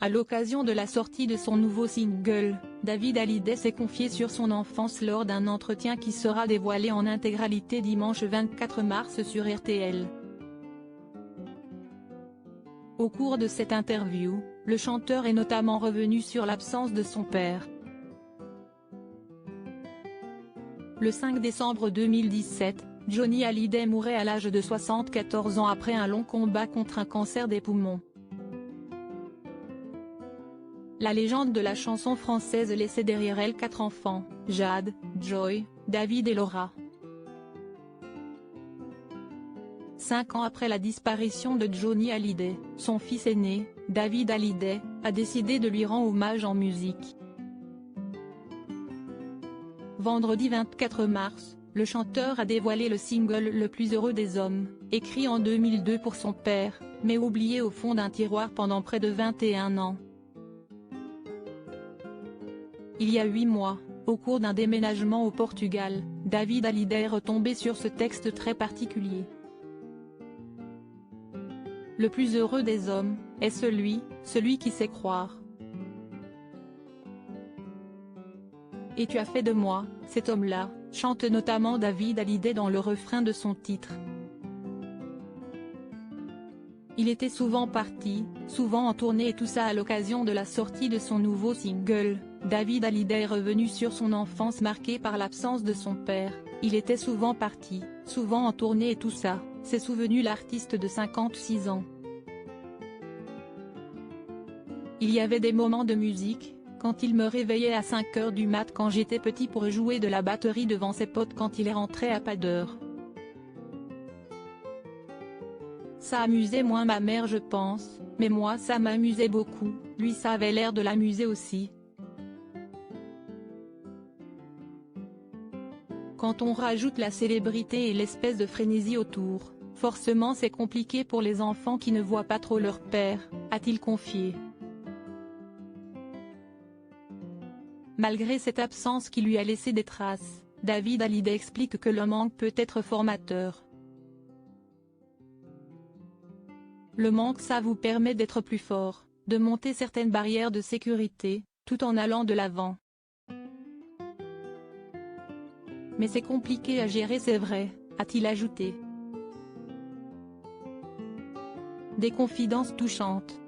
À l'occasion de la sortie de son nouveau single, David Hallyday s'est confié sur son enfance lors d'un entretien qui sera dévoilé en intégralité dimanche 24 mars sur RTL. Au cours de cette interview, le chanteur est notamment revenu sur l'absence de son père. Le 5 décembre 2017, Johnny Hallyday mourait à l'âge de 74 ans après un long combat contre un cancer des poumons. La légende de la chanson française laissait derrière elle 4 enfants, Jade, Joy, David et Laura. 5 ans après la disparition de Johnny Hallyday, son fils aîné, David Hallyday, a décidé de lui rendre hommage en musique. Vendredi 24 mars, le chanteur a dévoilé le single Le plus heureux des hommes, écrit en 2002 pour son père, mais oublié au fond d'un tiroir pendant près de 21 ans. Il y a 8 mois, au cours d'un déménagement au Portugal, David Hallyday est retombé sur ce texte très particulier. Le plus heureux des hommes, est celui qui sait croire. Et tu as fait de moi, cet homme-là, chante notamment David Hallyday dans le refrain de son titre. Il était souvent parti, souvent en tournée et tout ça à l'occasion de la sortie de son nouveau single. David Hallyday est revenu sur son enfance marquée par l'absence de son père. Il était souvent parti, souvent en tournée et tout ça, s'est souvenu l'artiste de 56 ans. Il y avait des moments de musique, quand il me réveillait à 5 h du mat quand j'étais petit pour jouer de la batterie devant ses potes quand il est rentré à pas d'heure. Ça amusait moins ma mère je pense, mais moi ça m'amusait beaucoup, lui ça avait l'air de l'amuser aussi. Quand on rajoute la célébrité et l'espèce de frénésie autour, forcément c'est compliqué pour les enfants qui ne voient pas trop leur père, a-t-il confié. Malgré cette absence qui lui a laissé des traces, David Hallyday explique que le manque peut être formateur. Le manque ça vous permet d'être plus fort, de monter certaines barrières de sécurité, tout en allant de l'avant. Mais c'est compliqué à gérer c'est vrai, a-t-il ajouté. Des confidences touchantes.